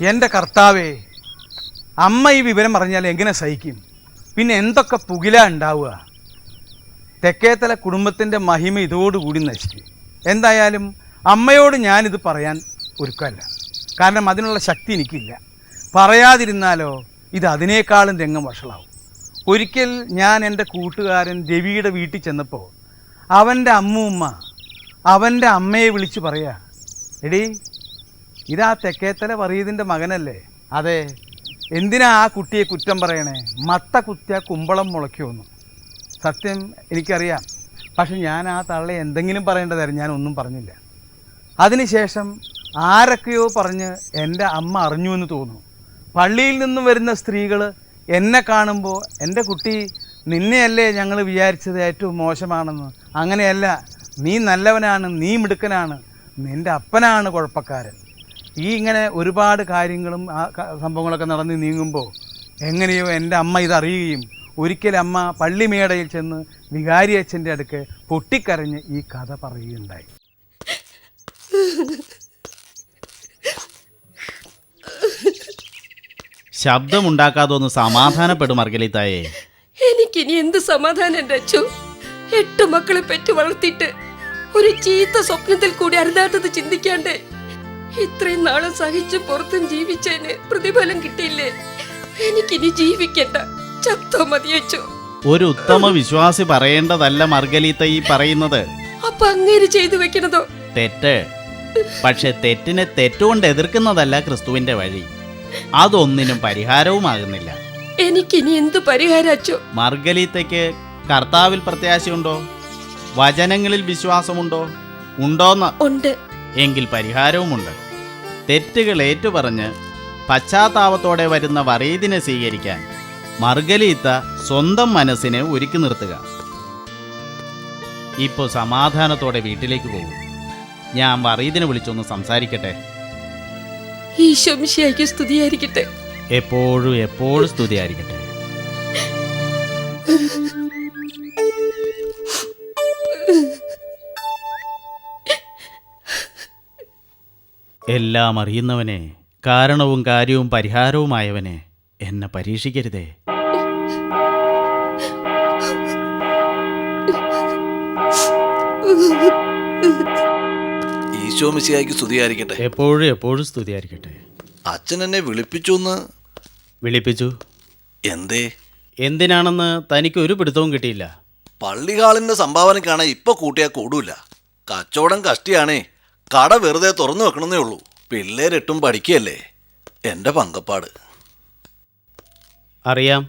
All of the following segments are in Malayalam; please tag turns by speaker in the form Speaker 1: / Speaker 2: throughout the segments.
Speaker 1: എൻ്റെ കർത്താവേ, അമ്മ ഈ വിവരം പറഞ്ഞാൽ എങ്ങനെ സഹിക്കും? പിന്നെ എന്തൊക്കെ പുകില ഉണ്ടാവുക? തെക്കേത്തല കുടുംബത്തിൻ്റെ മഹിമ ഇതോടുകൂടി നശിക്കും. എന്തായാലും അമ്മയോട് ഞാനിത് പറയാൻ ഒരുക്കമല്ല. കാരണം അതിനുള്ള ശക്തി എനിക്കില്ല. പറയാതിരുന്നാലോ ഇത് അതിനേക്കാളും രംഗം വഷളാവും. ഒരിക്കൽ ഞാൻ എൻ്റെ കൂട്ടുകാരൻ രവിയുടെ വീട്ടിൽ ചെന്നപ്പോൾ അവൻ്റെ അമ്മൂമ്മ അവൻ്റെ അമ്മയെ വിളിച്ച് പറയാ, എടീ, ഇതാ തെക്കേത്തല വറീദിൻ്റെ മകനല്ലേ? അതെ. എന്തിനാ ആ കുട്ടിയെ കുറ്റം പറയണേ? മത്ത കുത്തിയ കുമ്പളം മുളയ്ക്കുമെന്ന്. സത്യം എനിക്കറിയാം. പക്ഷെ ഞാൻ ആ തള്ളയെ എന്തെങ്കിലും പറയേണ്ടതായിരുന്നു. ഞാൻ ഒന്നും പറഞ്ഞില്ല. അതിനുശേഷം ആരൊക്കെയോ പറഞ്ഞ് എൻ്റെ അമ്മ അറിഞ്ഞു എന്ന് തോന്നുന്നു. പള്ളിയിൽ നിന്നും വരുന്ന സ്ത്രീകൾ എന്നെ കാണുമ്പോൾ, എൻ്റെ കുട്ടി, നിന്നെയല്ലേ ഞങ്ങൾ വിചാരിച്ചത് ഏറ്റവും മോശമാണെന്ന്. അങ്ങനെയല്ല, നീ നല്ലവനാണ്, നീ മിടുക്കനാണ്, നിൻ്റെ അപ്പനാണ് കുഴപ്പക്കാരൻ. ഈ ഇങ്ങനെ ഒരുപാട് കാര്യങ്ങളും ആ സംഭവങ്ങളൊക്കെ നടന്ന് നീങ്ങുമ്പോൾ എങ്ങനെയോ എൻ്റെ അമ്മ ഇതറിയുകയും ഒരിക്കൽ അമ്മ പള്ളിമേടയിൽ ചെന്ന് വികാരി അച്ഛൻ്റെ അടുക്ക് പൊട്ടിക്കരഞ്ഞ് ഈ കഥ പറയുകയുണ്ടായി.
Speaker 2: ശബ്ദമുണ്ടാക്കാതെ ഒന്ന് സമാധാനപ്പെടും മർഗലീത്തായേ.
Speaker 3: എനിക്കിനി എന്ത് സമാധാനം എൻ്റെ അച്ഛോ? 8 മക്കളെ പെറ്റു വളർത്തിയിട്ട് ഒരു ചീത്ത സ്വപ്നത്തിൽ കൂടി അരുതാത്തത് ചിന്തിക്കാണ്ട് ഇത്രയും നാളെ സഹിച്ച് പുറത്തും ജീവിച്ചതിന് പ്രതിഫലം കിട്ടിയില്ലേ? എനിക്കിനി ജീവിക്കണ്ട, ചത്തോ മതിയച്ചോ.
Speaker 2: ഒരു ഉത്തമ വിശ്വാസി പറയേണ്ടതല്ല മർഗലീത്ത ഈ പറയുന്നത്.
Speaker 3: അപ്പൊ അങ്ങേര് ചെയ്തു വെക്കണതോ?
Speaker 2: തെറ്റ്. പക്ഷെ തെറ്റിനെ തെറ്റുകൊണ്ട് എതിർക്കുന്നതല്ല ക്രിസ്തുവിന്റെ വഴി. അതൊന്നിനും പരിഹാരവുമാകുന്നില്ല.
Speaker 3: എനിക്കിനി എന്ത് പരിഹാരം അച്ചോ?
Speaker 2: മർഗലീത്തയ്ക്ക് കർത്താവിൽ പ്രത്യാശയുണ്ടോ? വചനങ്ങളിൽ വിശ്വാസമുണ്ടോ? ഉണ്ടോന്ന്?
Speaker 3: ഉണ്ട്.
Speaker 2: എങ്കിൽ പരിഹാരവുമുണ്ട്. തെറ്റുകൾ ഏറ്റുപറഞ്ഞ് പശ്ചാത്താപത്തോടെ വരുന്ന വറീദിനെ സ്വീകരിക്കാൻ മർഗലീത്ത സ്വന്തം മനസ്സിനെ ഒരുക്കി നിർത്തുക. ഇപ്പോൾ സമാധാനത്തോടെ വീട്ടിലേക്ക് പോകും. ഞാൻ വറീദിനെ വിളിച്ചൊന്ന് സംസാരിക്കട്ടെ.
Speaker 3: ഈശോ മിശിഹായ്ക്ക് സ്തുതിയായിരിക്കട്ടെ.
Speaker 2: എപ്പോഴും എപ്പോഴും സ്തുതിയായിരിക്കട്ടെ. എല്ലാം അറിയുന്നവനെ, കാരണവും കാര്യവും പരിഹാരവുമായവനെ, എന്നെ പരീക്ഷിക്കരുതേ.
Speaker 4: ഈശോ മിശിഹായ്ക്ക് സ്തുതിയായിരിക്കട്ടെ.
Speaker 2: എപ്പോഴും എപ്പോഴും സ്തുതിയായിരിക്കട്ടെ.
Speaker 4: അച്ഛൻ എന്നെ
Speaker 2: വിളിപ്പിച്ചു.
Speaker 4: എന്തേ?
Speaker 2: എന്തിനാണെന്ന് തനിക്ക് ഒരു പിടുത്തവും കിട്ടിയില്ല.
Speaker 4: പള്ളിഹാളിന്റെ സംഭാവനക്കാണ് ഇപ്പൊ കൂട്ടിയാ കൂടൂല. കച്ചവടം കഷ്ടിയാണേ. കട വെറുതെ തുറന്നു വെക്കണമെന്നേ ഉള്ളൂ. പിള്ളേരെട്ടും പഠിക്കുകയല്ലേ. എൻ്റെ പങ്കപ്പാട്
Speaker 2: അറിയാം.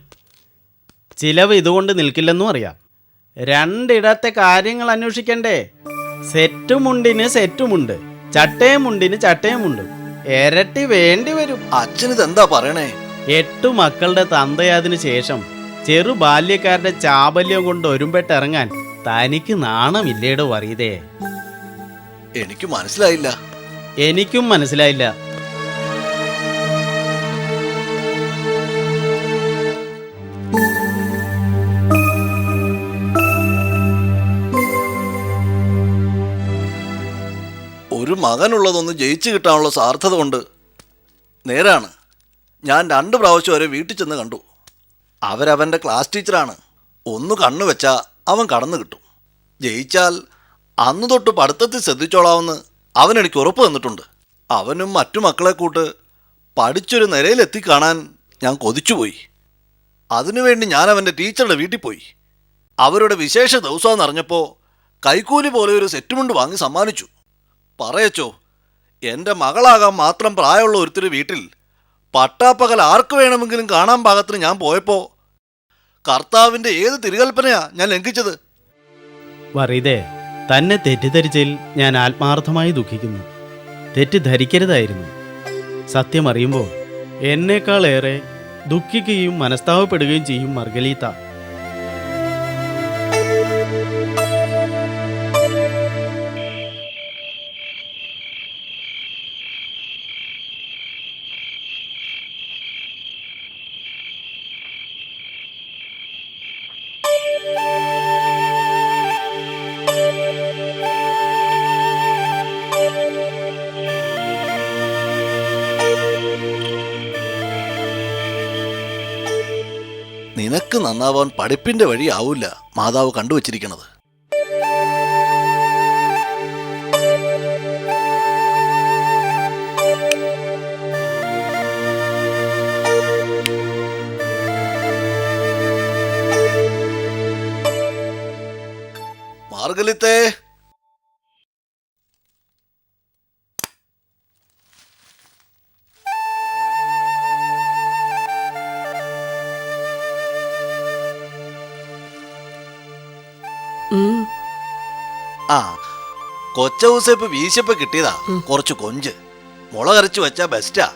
Speaker 2: ചിലവ് ഇതുകൊണ്ട് നിൽക്കില്ലെന്നും അറിയാം. രണ്ടിടത്തെ കാര്യങ്ങൾ അന്വേഷിക്കണ്ടേ? സെറ്റുമുണ്ടിന് സെറ്റുമുണ്ട്, ചട്ടയമുണ്ടിന് ചട്ടയമുണ്ട്. ഇരട്ടി വേണ്ടി വരും.
Speaker 4: അച്ഛനിതെന്താ പറയണേ?
Speaker 2: 8 മക്കളുടെ തന്തയാതിനു ശേഷം ചെറു ബാല്യക്കാരുടെ ചാബല്യം കൊണ്ട് ഒരുമ്പെട്ടിറങ്ങാൻ തനിക്ക് നാണമില്ലേടോ വറീദേ?
Speaker 4: എനിക്ക് മനസ്സിലായില്ല.
Speaker 2: എനിക്കും മനസ്സിലായില്ല.
Speaker 4: ഒരു മകനുള്ളതൊന്ന് ജയിച്ചു കിട്ടാനുള്ള സാർത്ഥത കൊണ്ട്. നേരാണ്. ഞാൻ 2 പ്രാവശ്യം വരെ വീട്ടിൽ ചെന്ന് കണ്ടു. അവരവൻ്റെ ക്ലാസ് ടീച്ചറാണ്. ഒന്ന് കണ്ണു വെച്ചാൽ അവൻ കടന്നു കിട്ടും. ജയിച്ചാൽ അന്ന് തൊട്ട് പഠിത്തത്തിൽ ശ്രദ്ധിച്ചോളാമെന്ന് അവനെനിക്ക് ഉറപ്പ് തന്നിട്ടുണ്ട്. അവനും മറ്റു മക്കളെ കൂട്ട് പഠിച്ചൊരു നിലയിലെത്തിക്കാണാൻ ഞാൻ കൊതിച്ചുപോയി. അതിനുവേണ്ടി ഞാൻ അവൻ്റെ ടീച്ചറുടെ വീട്ടിൽ പോയി. അവരുടെ വിശേഷ ദിവസമെന്ന് അറിഞ്ഞപ്പോൾ കൈക്കൂലി പോലെ ഒരു സെറ്റുമുണ്ട് വാങ്ങി സമ്മാനിച്ചു. പറയച്ചോ, എൻ്റെ മകളാകാൻ മാത്രം പ്രായമുള്ള ഒരുത്തിരി വീട്ടിൽ പട്ടാപ്പകൽ ആർക്ക് വേണമെങ്കിലും കാണാൻ പാകത്തിന് ഞാൻ പോയപ്പോൾ കർത്താവിൻ്റെ ഏത് തിരുകൽപ്പനയാ ഞാൻ ലംഘിച്ചത്?
Speaker 2: വറീദേ, തന്നെ തെറ്റിദ്ധരിച്ചതിൽ ഞാൻ ആത്മാർത്ഥമായി ദുഃഖിക്കുന്നു. തെറ്റിദ്ധരിക്കരുതായിരുന്നു. സത്യം അറിയുമ്പോൾ എന്നേക്കാളേറെ ദുഃഖിക്കുകയും മനസ്താവപ്പെടുകയും ചെയ്യും മർഗലീത്ത.
Speaker 4: നിനക്ക് നന്നാവാൻ പഠിപ്പിന്റെ വഴി ആവൂല മാതാവ് കണ്ടുവച്ചിരിക്കണത്. മാർഗലിത്തേ, ആ കൊച്ചൗസേപ്പ് വീശപ്പ് കിട്ടിയതാ കുറച്ച് കൊഞ്ച് മുളകരച്ചു വെച്ചാ ബെസ്റ്റാ.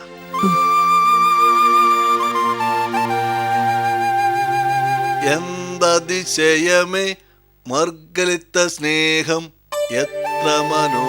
Speaker 4: എന്തതിശയമേ മർഗലിത്ത സ്നേഹം എത്ര മനോ